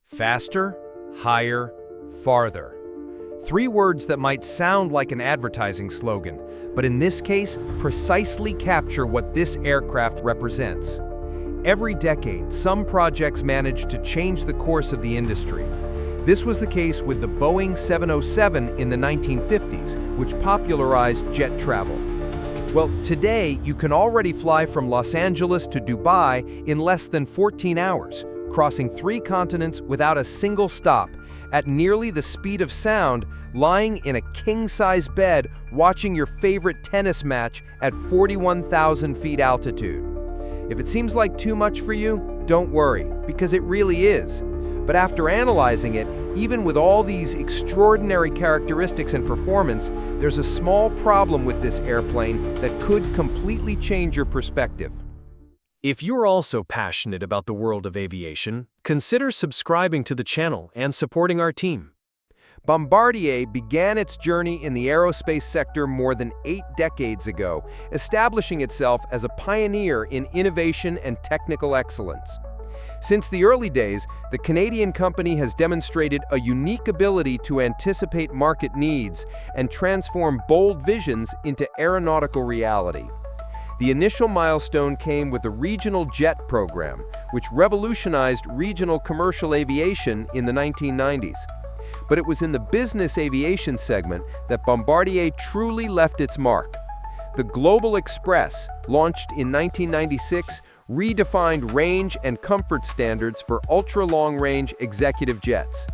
Faster, higher, farther. Three words that might sound like an advertising slogan, but in this case, precisely capture what this aircraft represents. Every decade, some projects manage to change the course of the industry. This was the case with the Boeing 707 in the 1950s, which popularized jet travel. Well, today, you can already fly from Los Angeles to Dubai in less than 14 hours, crossing 3 continents without a single stop, at nearly the speed of sound, lying in a king-size bed watching your favorite tennis match at 41,000 feet altitude. If it seems like too much for you, don't worry, because it really is. But after analyzing it, even with all these extraordinary characteristics and performance, there's a small problem with this airplane that could completely change your perspective. If you're also passionate about the world of aviation, consider subscribing to the channel and supporting our team. Bombardier began its journey in the aerospace sector more than 8 decades ago, establishing itself as a pioneer in innovation and technical excellence. Since the early days, the Canadian company has demonstrated a unique ability to anticipate market needs and transform bold visions into aeronautical reality. The initial milestone came with the Regional Jet program, which revolutionized regional commercial aviation in the 1990s. But it was in the business aviation segment that Bombardier truly left its mark. The Global Express, launched in 1996, redefined range and comfort standards for ultra-long-range executive jets.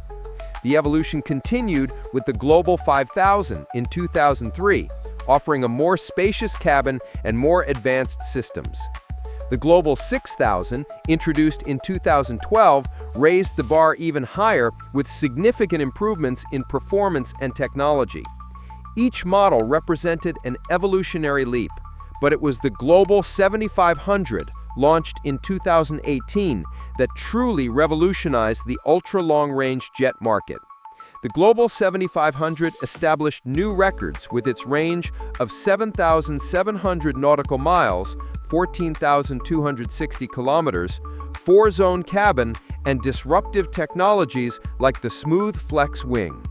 The evolution continued with the Global 5000 in 2003, offering a more spacious cabin and more advanced systems. The Global 6000, introduced in 2012, raised the bar even higher with significant improvements in performance and technology. Each model represented an evolutionary leap, but it was the Global 7500, launched in 2018, that truly revolutionized the ultra-long-range jet market. The Global 7500 established new records with its range of 7,700 nautical miles, 14,260 kilometers, 4-zone cabin, and disruptive technologies like the smooth flex wing.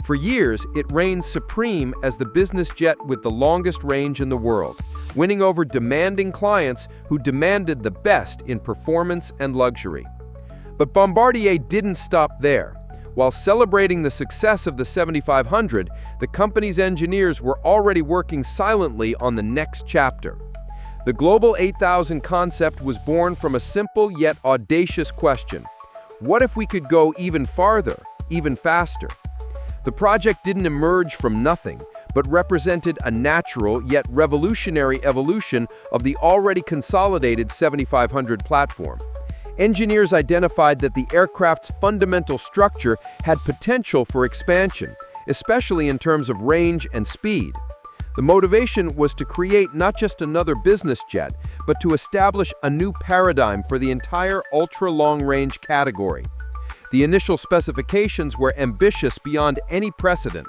For years, it reigned supreme as the business jet with the longest range in the world, winning over demanding clients who demanded the best in performance and luxury. But Bombardier didn't stop there. While celebrating the success of the 7500, the company's engineers were already working silently on the next chapter. The Global 8000 concept was born from a simple yet audacious question: what if we could go even farther, even faster? The project didn't emerge from nothing, but represented a natural yet revolutionary evolution of the already consolidated 7500 platform. Engineers identified that the aircraft's fundamental structure had potential for expansion, especially in terms of range and speed. The motivation was to create not just another business jet, but to establish a new paradigm for the entire ultra-long-range category. The initial specifications were ambitious beyond any precedent.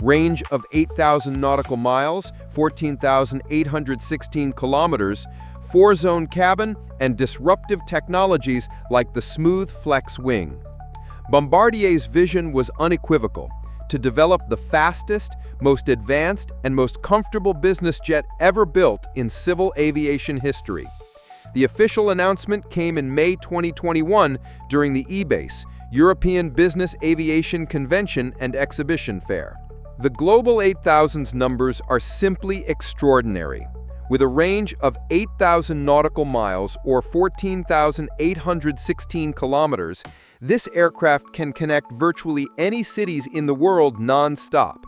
Range of 8,000 nautical miles, 14,816 kilometers, 4-zone cabin, and disruptive technologies like the smooth flex wing. Bombardier's vision was unequivocal: to develop the fastest, most advanced, and most comfortable business jet ever built in civil aviation history. The official announcement came in May 2021 during the EBACE, European Business Aviation Convention and Exhibition Fair. The Global 8000's numbers are simply extraordinary. With a range of 8,000 nautical miles or 14,816 kilometers, this aircraft can connect virtually any cities in the world non-stop.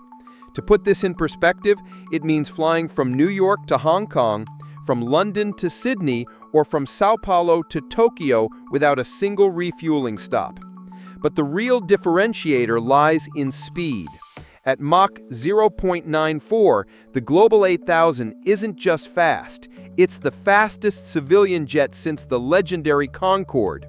To put this in perspective, it means flying from New York to Hong Kong, from London to Sydney, or from Sao Paulo to Tokyo without a single refueling stop. But the real differentiator lies in speed. At Mach 0.94, the Global 8000 isn't just fast, it's the fastest civilian jet since the legendary Concorde.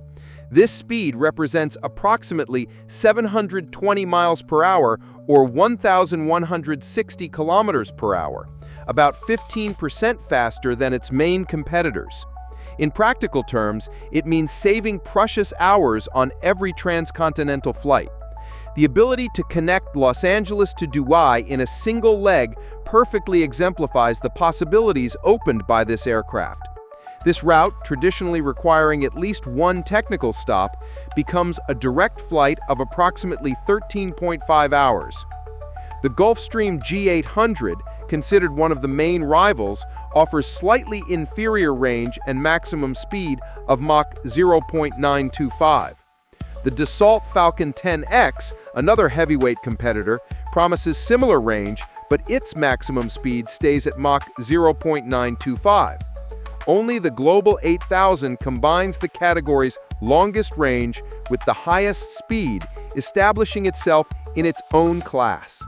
This speed represents approximately 720 miles per hour or 1,160 kilometers per hour, about 15% faster than its main competitors. In practical terms, it means saving precious hours on every transcontinental flight. The ability to connect Los Angeles to Dubai in a single leg perfectly exemplifies the possibilities opened by this aircraft. This route, traditionally requiring at least one technical stop, becomes a direct flight of approximately 13.5 hours. The Gulfstream G800, considered one of the main rivals, offers slightly inferior range and maximum speed of Mach 0.925. The Dassault Falcon 10X, another heavyweight competitor, promises similar range, but its maximum speed stays at Mach 0.925. Only the Global 8000 combines the category's longest range with the highest speed, establishing itself in its own class.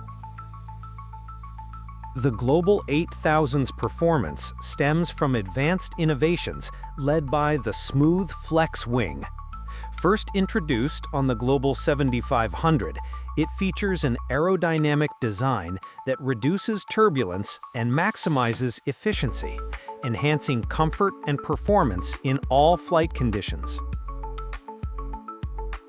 The Global 8000's performance stems from advanced innovations led by the Smooth Flex Wing. First introduced on the Global 7500, it features an aerodynamic design that reduces turbulence and maximizes efficiency, enhancing comfort and performance in all flight conditions.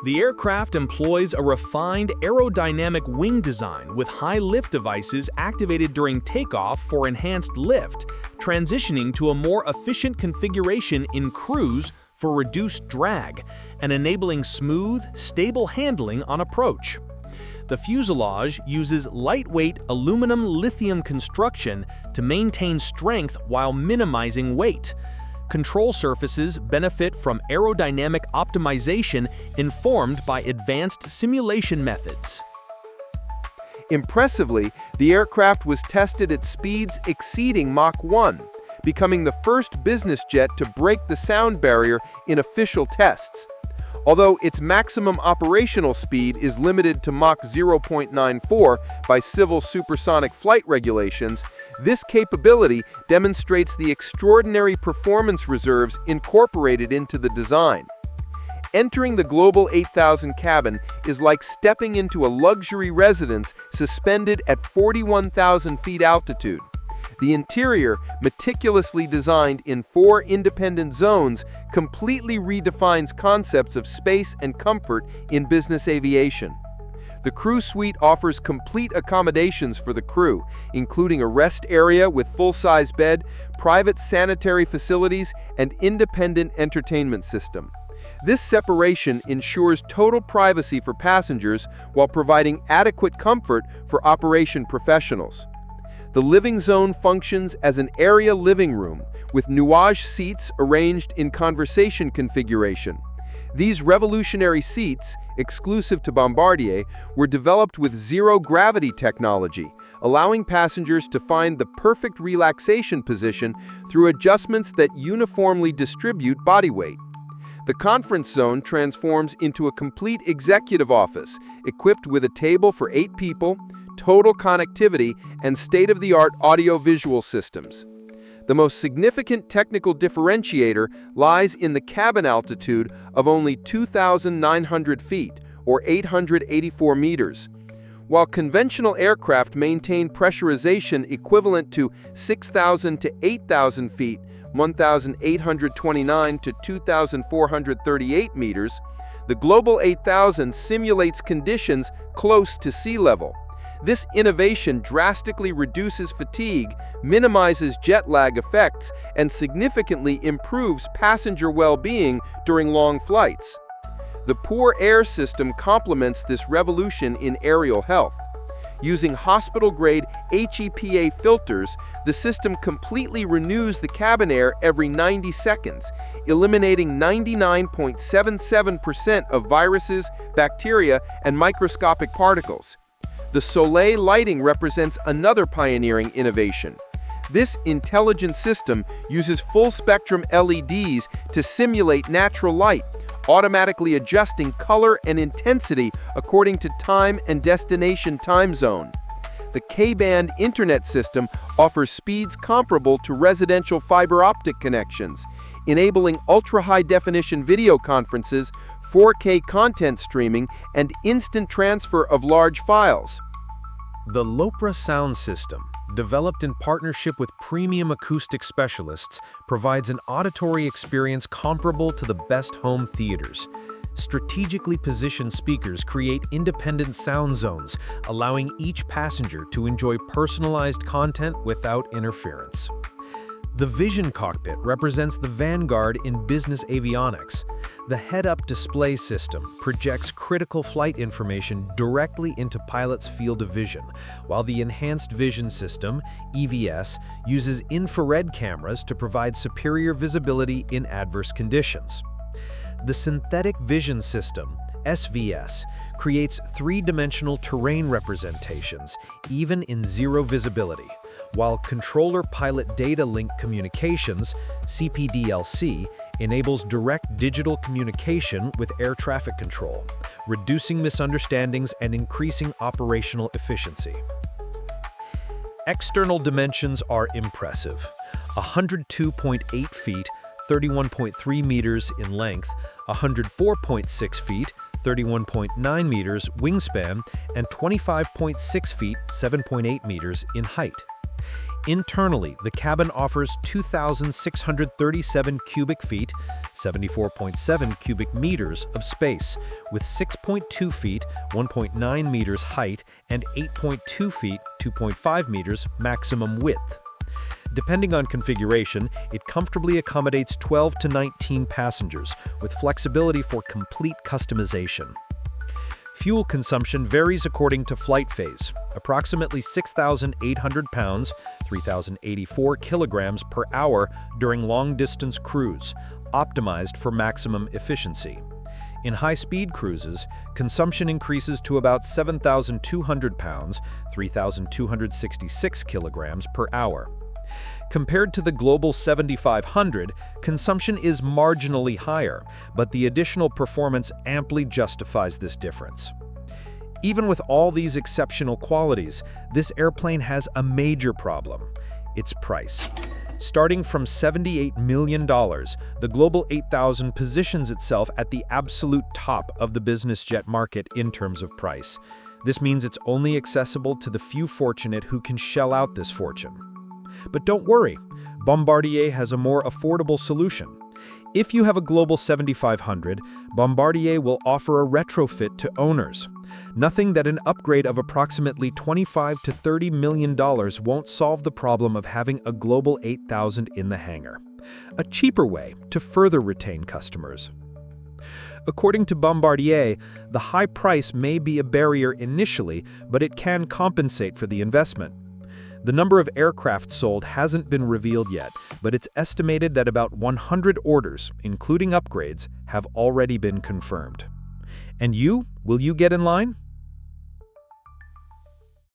The aircraft employs a refined aerodynamic wing design with high lift devices activated during takeoff for enhanced lift, transitioning to a more efficient configuration in cruise for reduced drag, and enabling smooth, stable handling on approach. The fuselage uses lightweight aluminum-lithium construction to maintain strength while minimizing weight. Control surfaces benefit from aerodynamic optimization informed by advanced simulation methods. Impressively, the aircraft was tested at speeds exceeding Mach 1, becoming the first business jet to break the sound barrier in official tests. Although its maximum operational speed is limited to Mach 0.94 by civil supersonic flight regulations, this capability demonstrates the extraordinary performance reserves incorporated into the design. Entering the Global 8000 cabin is like stepping into a luxury residence suspended at 41,000 feet altitude. The interior, meticulously designed in 4 independent zones, completely redefines concepts of space and comfort in business aviation. The crew suite offers complete accommodations for the crew, including a rest area with full-size bed, private sanitary facilities, and independent entertainment system. This separation ensures total privacy for passengers while providing adequate comfort for operation professionals. The living zone functions as an area living room, with nuage seats arranged in conversation configuration. These revolutionary seats, exclusive to Bombardier, were developed with zero-gravity technology, allowing passengers to find the perfect relaxation position through adjustments that uniformly distribute body weight. The conference zone transforms into a complete executive office, equipped with a table for 8 people, total connectivity, and state-of-the-art audio-visual systems. The most significant technical differentiator lies in the cabin altitude of only 2,900 feet, or 884 meters. While conventional aircraft maintain pressurization equivalent to 6,000 to 8,000 feet, 1,829 to 2,438 meters, the Global 8000 simulates conditions close to sea level. This innovation drastically reduces fatigue, minimizes jet lag effects, and significantly improves passenger well-being during long flights. The Poor Air system complements this revolution in aerial health. Using hospital-grade HEPA filters, the system completely renews the cabin air every 90 seconds, eliminating 99.77% of viruses, bacteria, and microscopic particles. The Soleil lighting represents another pioneering innovation. This intelligent system uses full-spectrum LEDs to simulate natural light, automatically adjusting color and intensity according to time and destination time zone. The K-band internet system offers speeds comparable to residential fiber optic connections, enabling ultra-high-definition video conferences, 4K content streaming, and instant transfer of large files. The Lopra sound system, developed in partnership with premium acoustic specialists, provides an auditory experience comparable to the best home theaters. Strategically positioned speakers create independent sound zones, allowing each passenger to enjoy personalized content without interference. The Vision Cockpit represents the vanguard in business avionics. The head-up display system projects critical flight information directly into pilots' field of vision, while the Enhanced Vision System, EVS, uses infrared cameras to provide superior visibility in adverse conditions. The Synthetic Vision System, SVS, creates three-dimensional terrain representations, even in zero visibility, while Controller-Pilot Data Link Communications, CPDLC, enables direct digital communication with air traffic control, reducing misunderstandings and increasing operational efficiency. External dimensions are impressive. 102.8 feet, 31.3 meters in length, 104.6 feet, 31.9 meters wingspan, and 25.6 feet, 7.8 meters in height. Internally, the cabin offers 2,637 cubic feet, 74.7 cubic meters of space, with 6.2 feet, 1.9 meters height, and 8.2 feet, 2.5 meters maximum width. Depending on configuration, it comfortably accommodates 12 to 19 passengers, with flexibility for complete customization. Fuel consumption varies according to flight phase, approximately 6,800 pounds, 3,084 kilograms per hour during long-distance cruise, optimized for maximum efficiency. In high-speed cruises, consumption increases to about 7,200 pounds, 3,266 kilograms per hour. Compared to the Global 7500, consumption is marginally higher, but the additional performance amply justifies this difference. Even with all these exceptional qualities, this airplane has a major problem: its price. Starting from $78 million, the Global 8000 positions itself at the absolute top of the business jet market in terms of price. This means it's only accessible to the few fortunate who can shell out this fortune. But don't worry, Bombardier has a more affordable solution. If you have a Global 7500, Bombardier will offer a retrofit to owners. Nothing that an upgrade of approximately $25 to $30 million won't solve the problem of having a Global 8000 in the hangar. A cheaper way to further retain customers. According to Bombardier, the high price may be a barrier initially, but it can compensate for the investment. The number of aircraft sold hasn't been revealed yet, but it's estimated that about 100 orders, including upgrades, have already been confirmed. And you? Will you get in line?